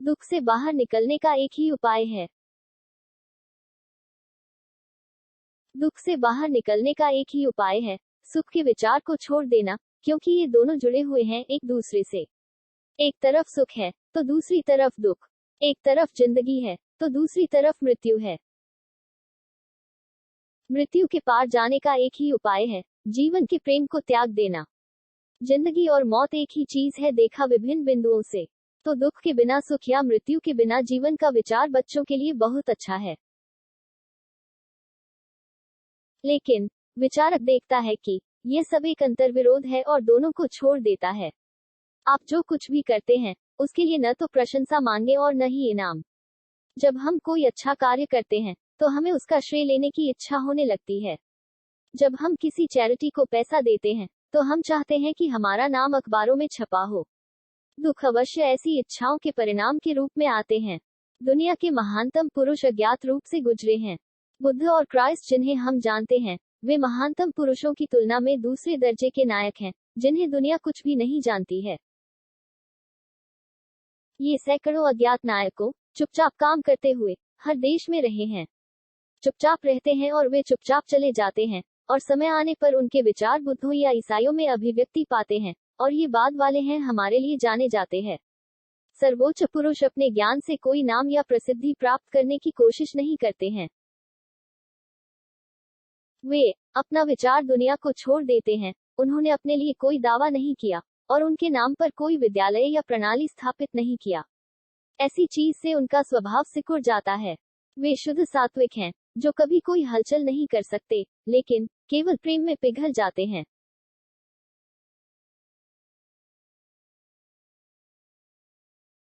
दुख से बाहर निकलने का एक ही उपाय है। दुख से बाहर निकलने का एक ही उपाय है सुख के विचार को छोड़ देना, क्योंकि ये दोनों जुड़े हुए हैं एक दूसरे से। एक तरफ सुख है तो दूसरी तरफ दुख, एक तरफ जिंदगी है तो दूसरी तरफ मृत्यु है। मृत्यु के पार जाने का एक ही उपाय है जीवन के प्रेम को त्याग देना। जिंदगी और मौत एक ही चीज है देखा विभिन्न बिंदुओं से, तो दुख के बिना सुख या मृत्यु के बिना जीवन का विचार बच्चों के लिए बहुत अच्छा है। लेकिन विचारक देखता है कि यह सब एक अंतर्विरोध है और दोनों को छोड़ देता है। आप जो कुछ भी करते हैं उसके लिए न तो प्रशंसा मांगे और न ही इनाम। जब हम कोई अच्छा कार्य करते हैं तो हमें उसका श्रेय लेने की इच्छा होने लगती है। जब हम किसी चैरिटी को पैसा देते हैं तो हम चाहते हैं कि हमारा नाम अखबारों में छपा हो। दुख अवश्य ऐसी इच्छाओं के परिणाम के रूप में आते हैं। दुनिया के महानतम पुरुष अज्ञात रूप से गुजरे हैं। बुद्ध और क्राइस्ट जिन्हें हम जानते हैं वे महानतम पुरुषों की तुलना में दूसरे दर्जे के नायक हैं, जिन्हें दुनिया कुछ भी नहीं जानती है। ये सैकड़ों अज्ञात नायकों चुपचाप काम करते हुए हर देश में रहे हैं। चुपचाप रहते हैं और वे चुपचाप चले जाते हैं, और समय आने पर उनके विचार बुद्धों या ईसाइयों में अभिव्यक्ति पाते हैं, और ये बाद वाले हैं हमारे लिए जाने जाते हैं। सर्वोच्च पुरुष अपने ज्ञान से कोई नाम या प्रसिद्धि प्राप्त करने की कोशिश नहीं करते हैं। वे अपना विचार दुनिया को छोड़ देते हैं। उन्होंने अपने लिए कोई दावा नहीं किया और उनके नाम पर कोई विद्यालय या प्रणाली स्थापित नहीं किया। ऐसी चीज से उनका स्वभाव सिकुड़ जाता है। वे शुद्ध सात्विक हैं जो कभी कोई हलचल नहीं कर सकते, लेकिन केवल प्रेम में पिघल जाते हैं।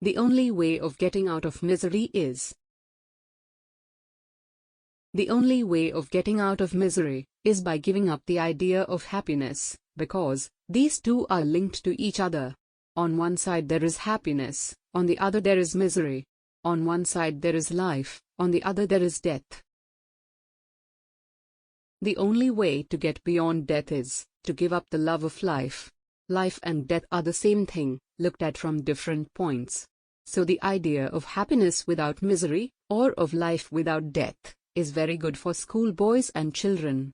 The only way of getting out of misery is The only way of getting out of misery is by giving up the idea of happiness, because these two are linked to each other. On one side there is happiness, on the other there is misery. On one side there is life, on the other there is death. The only way to get beyond death is to give up the love of life. Life and death are the same thing, looked at from different points. So the idea of happiness without misery, or of life without death, is very good for schoolboys and children.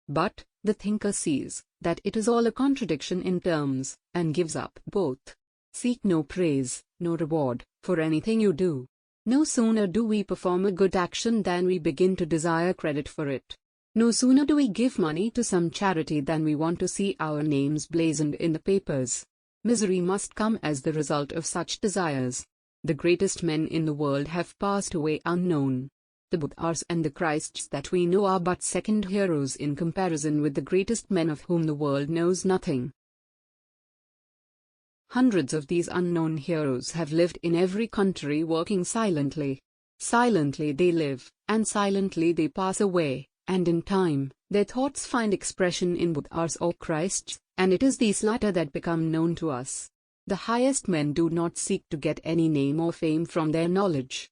But the thinker sees that it is all a contradiction in terms, and gives up both. Seek no praise, no reward, for anything you do. No sooner do we perform a good action than we begin to desire credit for it. No sooner do we give money to some charity than we want to see our names blazoned in the papers. Misery must come as the result of such desires. The greatest men in the world have passed away unknown. The Buddhas and the Christs that we know are but second heroes in comparison with the greatest men of whom the world knows nothing. Hundreds of these unknown heroes have lived in every country working silently. Silently they live, and silently they pass away, and in time, their thoughts find expression in Buddhas or Christs, and it is these latter that become known to us. The highest men do not seek to get any name or fame from their knowledge.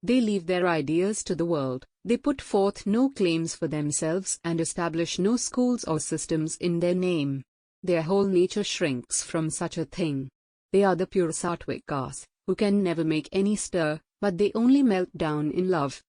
They leave their ideas to the world, they put forth no claims for themselves and establish no schools or systems in their name. Their whole nature shrinks from such a thing. They are the pure Sattvikas, who can never make any stir, but they only melt down in love.